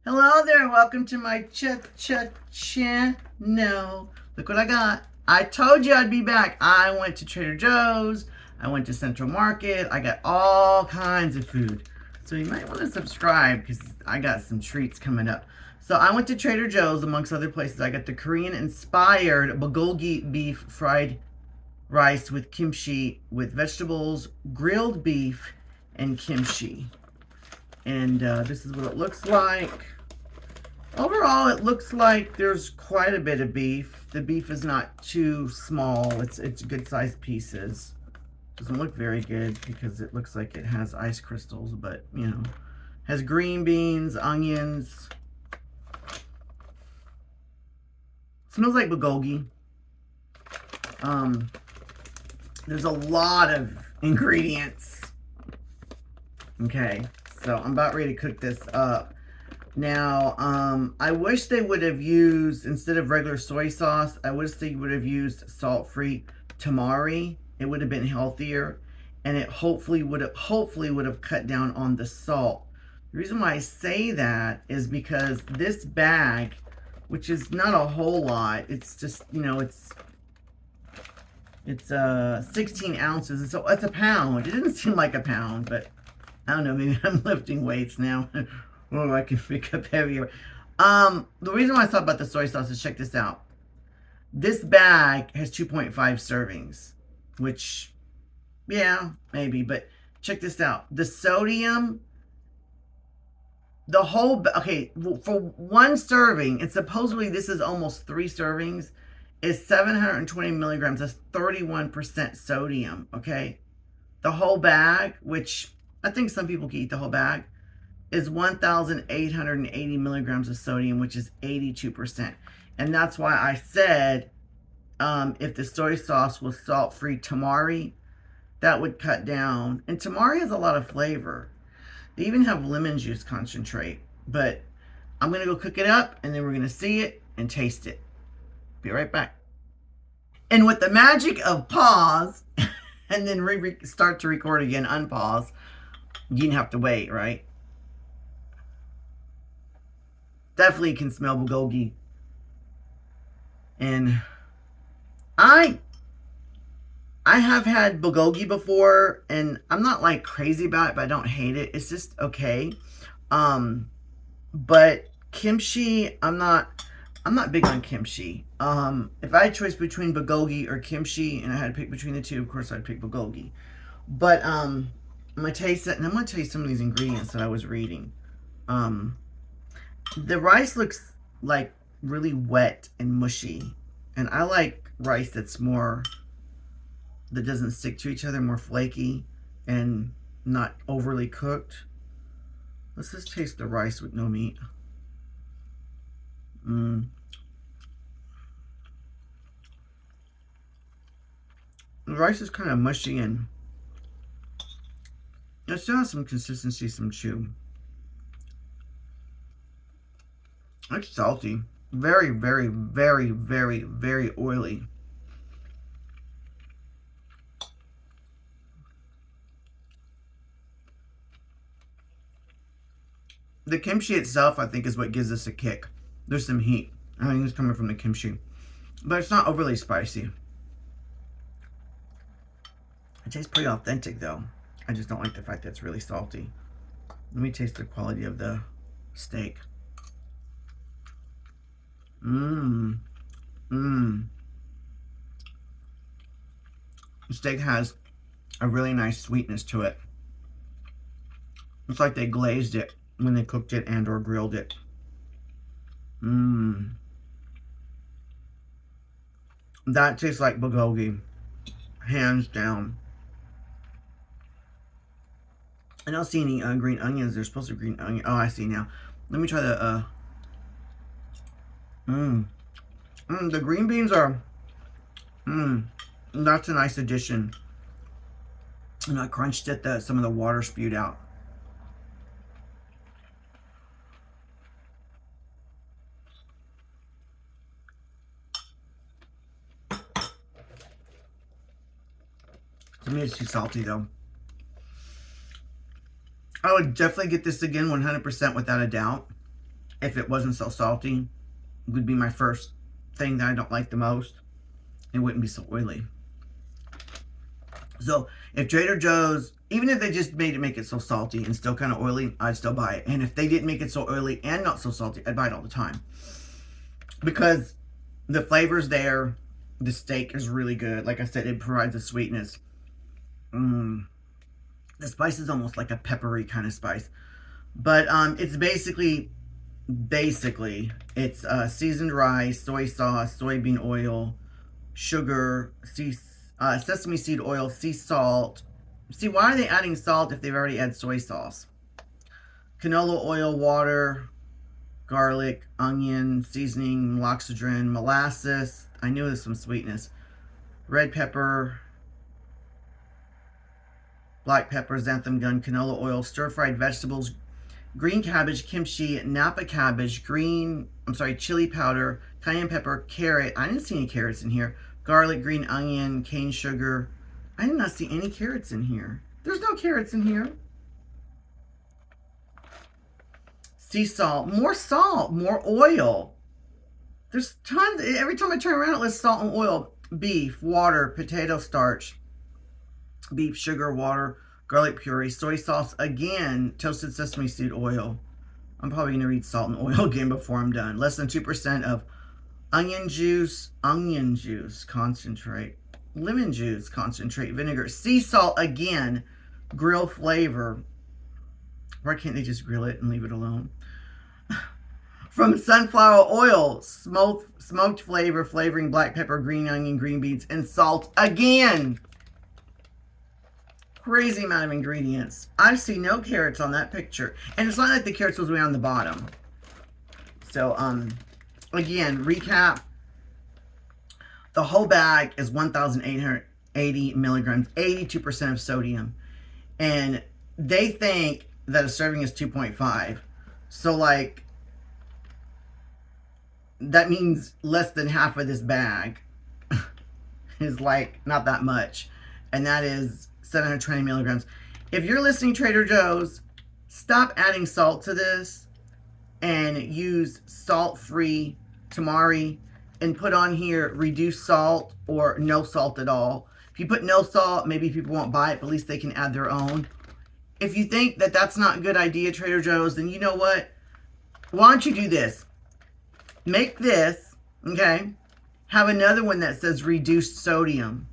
Hello there, welcome to my channel. Look what I got. I told you I'd be back. I went to Trader Joe's. I went to Central Market. I got all kinds of food. So you might want to subscribe because I got some treats coming up. So I went to Trader Joe's amongst other places. I got the Korean-inspired Bulgogi Beef Fried Rice with kimchi with vegetables, grilled beef, and kimchi. And this is what it looks like. Overall, it looks like there's quite a bit of beef. The beef is not too small. It's good sized pieces. Doesn't look very good because it looks like it has ice crystals, but you know, has green beans, onions. Smells like bulgogi. There's a lot of ingredients. Okay, so I'm about ready to cook this up. Now, I wish they would have used, instead of regular soy sauce, I wish they would have used salt-free tamari. It would have been healthier, and it hopefully would have cut down on the salt. The reason why I say that is because this bag, which is not a whole lot, it's just, you know, it's 16 ounces, so it's a pound. It didn't seem like a pound, but I don't know, maybe I'm lifting weights now. Oh, I can pick up heavier. The reason why I thought about the soy sauce is, check this out. This bag has 2.5 servings, which, yeah, maybe, but check this out. The sodium, the whole, okay, for one serving, and supposedly this is almost 3 servings, is 720 milligrams. That's 31% sodium, okay? The whole bag, which I think some people can eat the whole bag, is 1,880 milligrams of sodium, which is 82%. And that's why I said if the soy sauce was salt-free tamari, that would cut down. And tamari has a lot of flavor. They even have lemon juice concentrate. But I'm going to go cook it up, and then we're going to see it and taste it. Be right back. And with the magic of pause, and then start to record again, unpause, you didn't have to wait, right? Definitely can smell bulgogi. And I have had bulgogi before, and I'm not like crazy about it, but I don't hate it. It's just okay. But kimchi, I'm not big on kimchi. If I had a choice between bulgogi or kimchi, and I had to pick between the two, of course I'd pick bulgogi. But I'm gonna taste it, and I'm gonna tell you some of these ingredients that I was reading. The rice looks like really wet and mushy, and I like rice that's more, that doesn't stick to each other, more flaky and not overly cooked. Let's just taste the rice with no meat. The rice is kind of mushy, and it still has some consistency, some chew. It's salty. Very, very, very, very, very oily. The kimchi itself, I think, is what gives us a kick. There's some heat. I think it's coming from the kimchi. But it's not overly spicy. It tastes pretty authentic, though. I just don't like the fact that it's really salty. Let me taste the quality of the steak. The steak has a really nice sweetness to it. It's like they glazed it when they cooked it and or grilled it. That tastes like bulgogi, hands down. I don't see any green onions. There's supposed to be green onion. Oh, I see now. Let me try the the green beans are, that's a nice addition. And I crunched it, some of the water spewed out. To me, it's too salty, though. I would definitely get this again, 100% without a doubt. if it wasn't so salty, would be my first thing that I don't like the most. It wouldn't be so oily. So if Trader Joe's, even if they just make it so salty and still kind of oily, I'd still buy it. And if they didn't make it so oily and not so salty, I'd buy it all the time. Because the flavor's there. The steak is really good. Like I said, it provides a sweetness. The spice is almost like a peppery kind of spice. But it's basically, it's seasoned rice, soy sauce, soybean oil, sugar, sesame seed oil, sea salt. See, why are they adding salt if they've already added soy sauce? Canola oil, water, garlic, onion, seasoning, loxodrin, molasses. I knew there's some sweetness. Red pepper, black pepper, xanthan gum, canola oil, stir-fried vegetables, green cabbage, kimchi, napa cabbage, chili powder, cayenne pepper, carrot. I didn't see any carrots in here. Garlic, green onion, cane sugar. I did not see any carrots in here. There's no carrots in here. Sea salt, more oil. There's tons. Every time I turn around, it lists salt and oil. Beef, water, potato starch, beef, sugar, water, garlic puree, soy sauce, again, toasted sesame seed oil. I'm probably going to read salt and oil again before I'm done. Less than 2% of onion juice concentrate, lemon juice concentrate, vinegar, sea salt, again, grill flavor. Why can't they just grill it and leave it alone? From sunflower oil, smoked flavor, flavoring, black pepper, green onion, green beans, and salt, again. Crazy amount of ingredients. I see no carrots on that picture. And it's not like the carrots was way on the bottom. So, again, recap. The whole bag is 1,880 milligrams, 82% of sodium. And they think that a serving is 2.5. So, like, that means less than half of this bag is, like, not that much. And that is 720 milligrams. If you're listening, Trader Joe's, stop adding salt to this and use salt-free tamari and put on here reduced salt or no salt at all. If you put no salt, maybe people won't buy it, but at least they can add their own. If you think that that's not a good idea, Trader Joe's, then you know what? Why don't you do this? Make this, okay? Have another one that says reduced sodium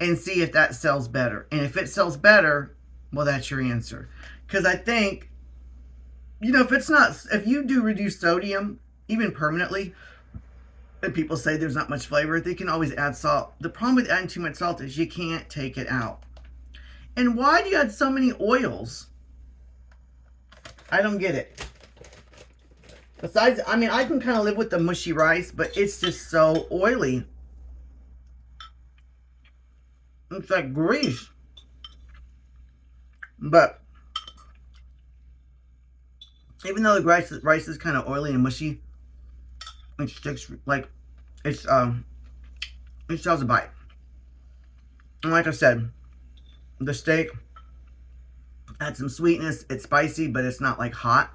and see if that sells better. And if it sells better, well, that's your answer. Because I think, you know, if you do reduce sodium, even permanently, and people say there's not much flavor, they can always add salt. The problem with adding too much salt is you can't take it out. And why do you add so many oils? I don't get it. Besides, I mean, I can kind of live with the mushy rice, but it's just so oily. It's like grease. But even though the rice is kind of oily and mushy, it sticks, like, it sells a bite. And like I said, the steak adds some sweetness. It's spicy, but it's not like hot.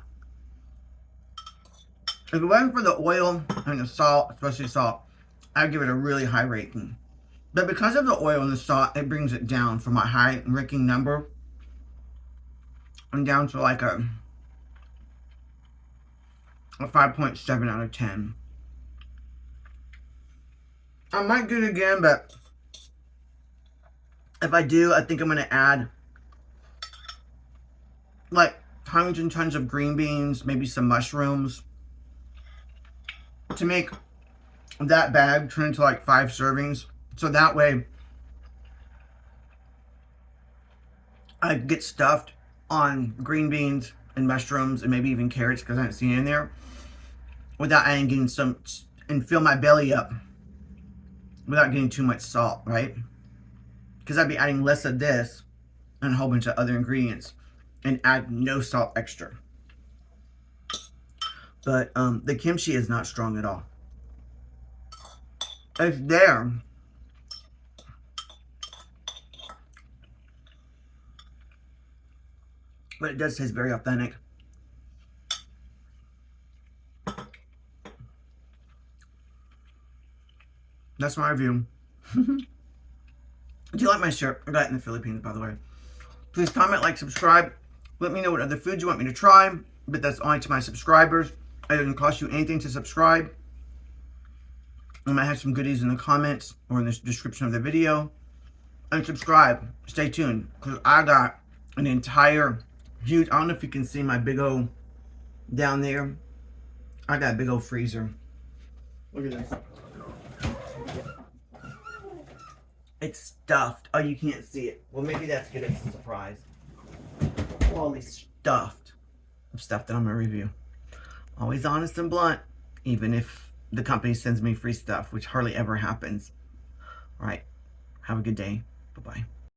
If it wasn't for the oil and the salt, especially salt, I'd give it a really high rating. But because of the oil and the salt, it brings it down from a high ranking number and down to like a 5.7 out of 10. I might do it again, but if I do, I think I'm going to add like tons and tons of green beans, maybe some mushrooms, to make that bag turn into like 5 servings. So that way I get stuffed on green beans and mushrooms and maybe even carrots, because I haven't seen it in there, without adding getting some, and fill my belly up without getting too much salt, right? Because I'd be adding less of this and a whole bunch of other ingredients and add no salt extra. But the kimchi is not strong at all. It's there. But it does taste very authentic. That's my review. Do you like my shirt? I got it in the Philippines, by the way. Please comment, like, subscribe. Let me know what other foods you want me to try. But that's only to my subscribers. It doesn't cost you anything to subscribe. I might have some goodies in the comments or in the description of the video. And subscribe. Stay tuned. Because I got an entire huge... I don't know if you can see my big old... down there. I got a big old freezer. Look at this. It's stuffed. Oh, you can't see it. Well, maybe that's good as a surprise. Holy stuffed. Stuff that I'm going to review. Always honest and blunt. Even if the company sends me free stuff, which hardly ever happens. All right. Have a good day. Bye-bye.